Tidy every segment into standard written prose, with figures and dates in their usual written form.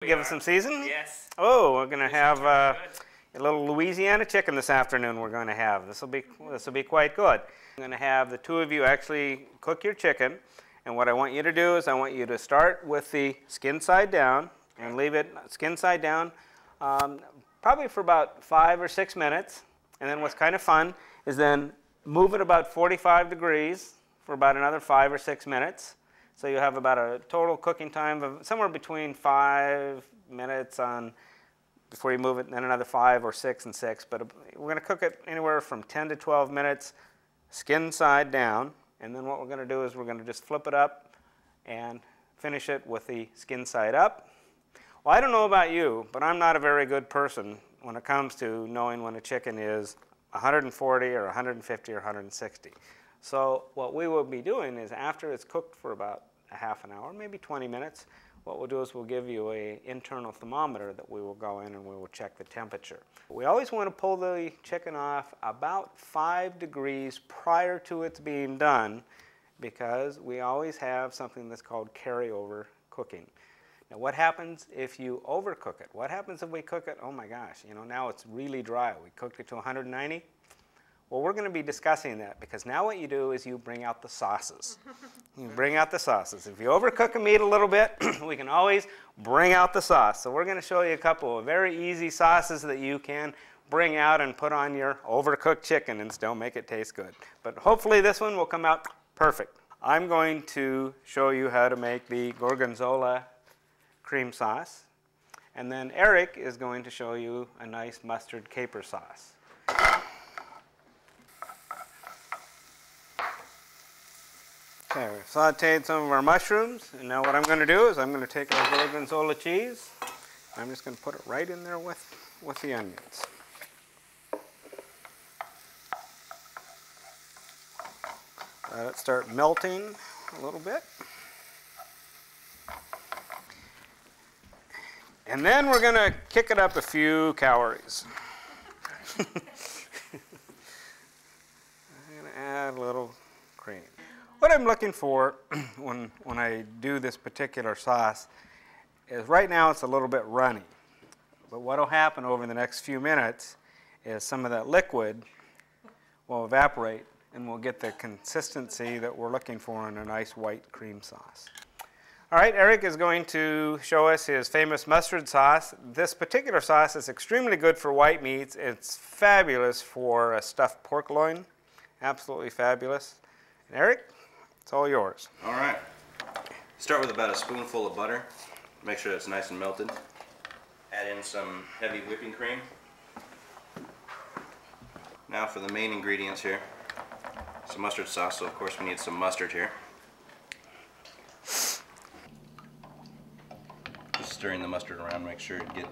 Give us some season? Yes. Oh, we're going to have a little Louisiana chicken this afternoon we're going to have. This will be quite good. I'm going to have the two of you actually cook your chicken. And what I want you to do is I want you to start with the skin side down and leave it skin side down probably for about 5 or 6 minutes. And then what's kind of fun is then move it about 45 degrees for about another 5 or 6 minutes. So you have about a total cooking time of somewhere between 5 minutes before you move it, and then another 5 or 6 and 6. But we're going to cook it anywhere from 10 to 12 minutes, skin side down. And then what we're going to do is we're going to just flip it up and finish it with the skin side up. Well, I don't know about you, but I'm not a very good person when it comes to knowing when a chicken is 140 or 150 or 160. So what we will be doing is after it's cooked for about a half an hour, maybe 20 minutes, what we'll do is we'll give you an internal thermometer that we will go in and we will check the temperature. We always want to pull the chicken off about 5 degrees prior to it's being done, because we always have something that's called carryover cooking. Now what happens if you overcook it? What happens if we cook it, oh my gosh, now it's really dry. We cooked it to 190. Well, we're going to be discussing that, because now what you do is you bring out the sauces. You bring out the sauces. If you overcook a meat a little bit, we can always bring out the sauce. So we're going to show you a couple of very easy sauces that you can bring out and put on your overcooked chicken and still make it taste good. But hopefully this one will come out perfect. I'm going to show you how to make the Gorgonzola cream sauce. And then Eric is going to show you a nice mustard caper sauce. Okay, we've sauteed some of our mushrooms, and now what I'm going to do is I'm going to take our Gorgonzola cheese. I'm just going to put it right in there with the onions. Let it start melting a little bit. And then we're going to kick it up a few calories. I'm going to add a little cream. What I'm looking for when I do this particular sauce is right now it's a little bit runny. But what will happen over the next few minutes is some of that liquid will evaporate and we'll get the consistency that we're looking for in a nice white cream sauce. All right, Eric is going to show us his famous mustard sauce. This particular sauce is extremely good for white meats. It's fabulous for a stuffed pork loin. Absolutely fabulous. And Eric, it's all yours. All right. Start with about a spoonful of butter. Make sure it's nice and melted. Add in some heavy whipping cream. Now for the main ingredients here. Some mustard sauce, so of course we need some mustard here. Just stirring the mustard around, make sure to get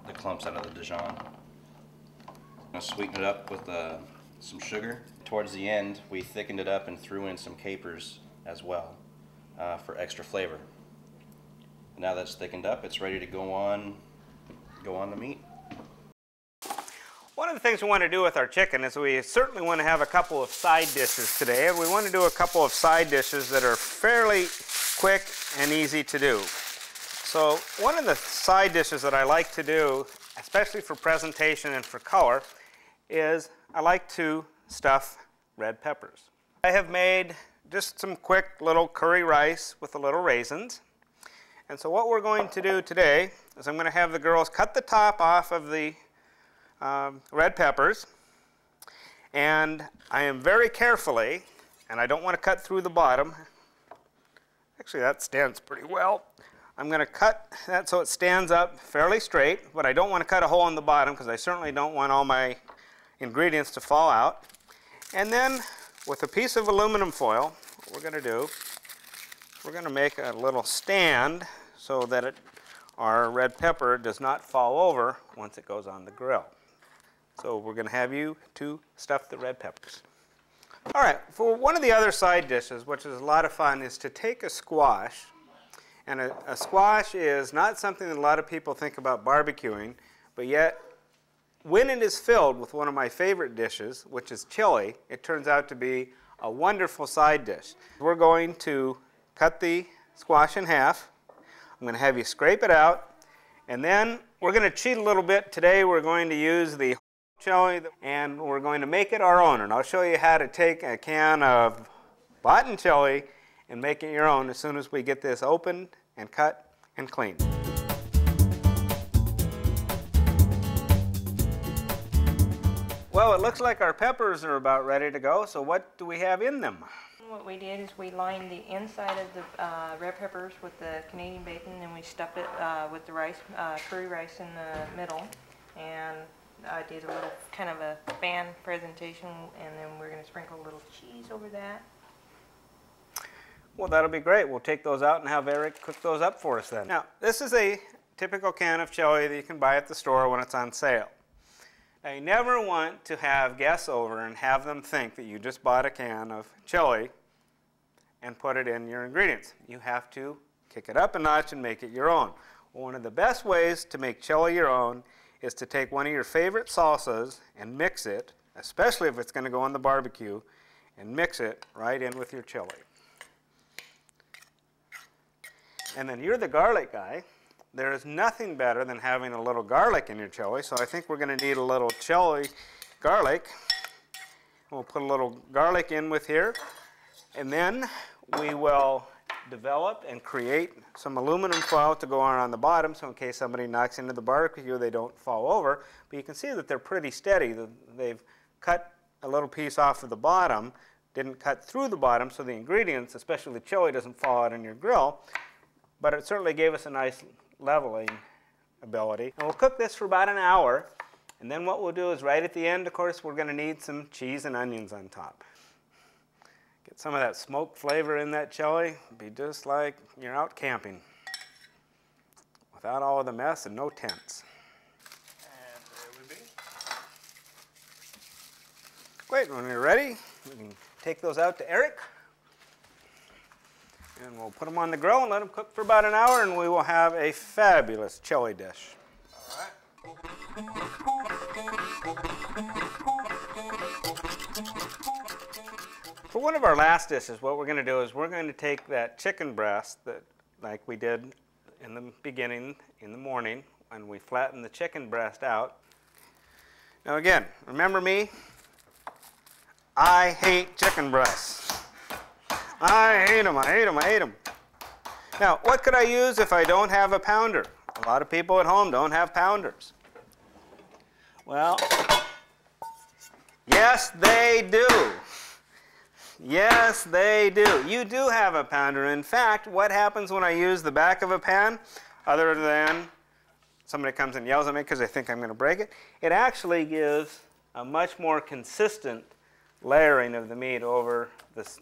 the clumps out of the Dijon. I'm going to sweeten it up with some sugar. Towards the end, we thickened it up and threw in some capers as well for extra flavor. And now that's thickened up, it's ready to go on the meat. One of the things we want to do with our chicken is we certainly want to have a couple of side dishes today. And we want to do a couple of side dishes that are fairly quick and easy to do. So one of the side dishes that I like to do, especially for presentation and for color, is I like to stuff red peppers. I have made just some quick little curry rice with a little raisins. And so what we're going to do today is I'm going to have the girls cut the top off of the red peppers. And I am very carefully, and I don't want to cut through the bottom. Actually, that stands pretty well. I'm going to cut that so it stands up fairly straight, but I don't want to cut a hole in the bottom because I certainly don't want all my ingredients to fall out. And then with a piece of aluminum foil, what we're going to do, we're going to make a little stand so that our red pepper does not fall over once it goes on the grill. So we're going to have you to stuff the red peppers. All right, for one of the other side dishes, which is a lot of fun, is to take a squash. And a squash is not something that a lot of people think about barbecuing, but yet when it is filled with one of my favorite dishes, which is chili, it turns out to be a wonderful side dish. We're going to cut the squash in half. I'm going to have you scrape it out And then we're going to cheat a little bit. Today we're going to use the chili and we're going to make it our own. And I'll show you how to take a can of bought-in chili and make it your own as soon as we get this opened and cut and cleaned. Well, it looks like our peppers are about ready to go, so what do we have in them? What we did is we lined the inside of the red peppers with the Canadian bacon, and we stuffed it with the rice, curry rice in the middle. And I did a little kind of a fan presentation, and then we're going to sprinkle a little cheese over that. Well, that'll be great. We'll take those out and have Eric cook those up for us then. Now, this is a typical can of chili that you can buy at the store when it's on sale. Now, you never want to have guests over and have them think that you just bought a can of chili and put it in your ingredients. You have to kick it up a notch and make it your own. Well, one of the best ways to make chili your own is to take one of your favorite salsas and mix it, especially if it's going to go on the barbecue, and mix it right in with your chili. And then you're the garlic guy. There is nothing better than having a little garlic in your chili, so I think we're going to need a little chili garlic. We'll put a little garlic in with here, and then we will develop and create some aluminum foil to go on the bottom, so in case somebody knocks into the barbecue, they don't fall over. But you can see that they're pretty steady. They've cut a little piece off of the bottom, didn't cut through the bottom, so the ingredients, especially the chili, doesn't fall out on your grill. But it certainly gave us a nice leveling ability. And we'll cook this for about an hour, and then what we'll do is right at the end, of course, we're going to need some cheese and onions on top. Get some of that smoked flavor in that chili. It'll be just like you're out camping without all of the mess and no tents. And there we be. Great, when you're ready, we can take those out to Eric. And we'll put them on the grill and let them cook for about an hour, and we will have a fabulous chili dish. All right. For one of our last dishes, what we're going to do is we're going to take that chicken breast that, like we did in the beginning, in the morning, when we flattened the chicken breast out. Now again, remember me? I hate chicken breasts. I hate them, I hate them, I hate them. Now, what could I use if I don't have a pounder? A lot of people at home don't have pounders. Well, yes, they do. Yes, they do. You do have a pounder. In fact, what happens when I use the back of a pan, other than somebody comes and yells at me because they think I'm going to break it, it actually gives a much more consistent layering of the meat over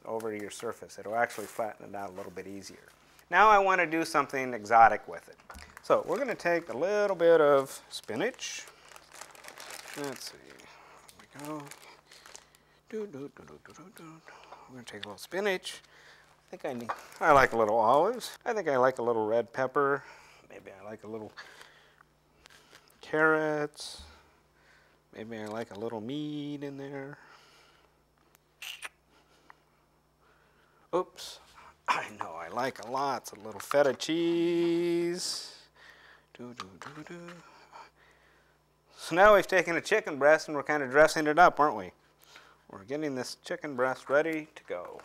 your surface. It'll actually flatten it out a little bit easier. Now I want to do something exotic with it. So we're going to take a little bit of spinach. Let's see. Here we go. We're going to take a little spinach. I like a little olives. I think I like a little red pepper. Maybe I like a little carrots. Maybe I like a little meat in there. Oops, I know I like lots of little feta cheese. So now we've taken a chicken breast and we're kind of dressing it up, aren't we? We're getting this chicken breast ready to go.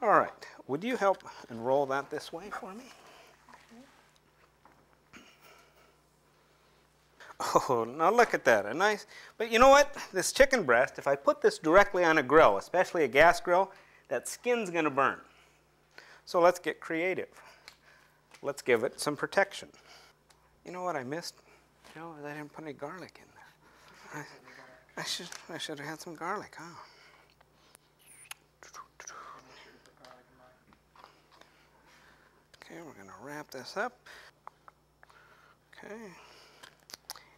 All right, would you help and roll that this way for me? Oh, now look at that, a nice, but you know what? This chicken breast, if I put this directly on a grill, especially a gas grill, that skin's going to burn. So let's get creative. Let's give it some protection. You know what I missed? You know, I didn't put any garlic in there. I should have had some garlic, huh? Okay, we're going to wrap this up. Okay.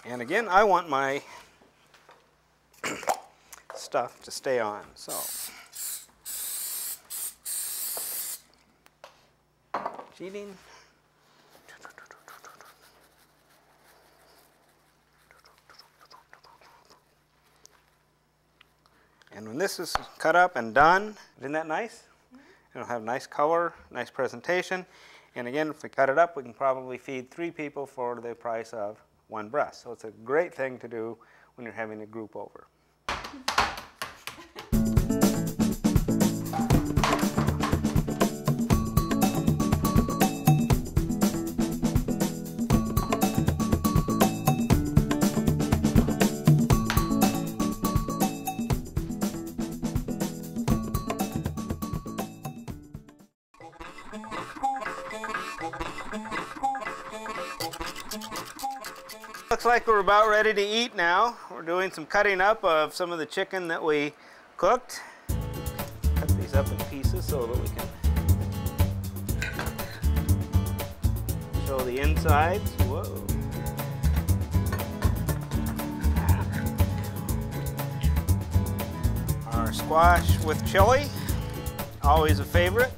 And again, I want my stuff to stay on, so. Cheating. And when this is cut up and done, isn't that nice? It'll have nice color, nice presentation. And again, if we cut it up, we can probably feed 3 people for the price of 1 breast. So it's a great thing to do when you're having a group over. Looks like we're about ready to eat now. We're doing some cutting up of some of the chicken that we cooked. Cut these up in pieces so that we can show the insides. Whoa. Our squash with chili, always a favorite.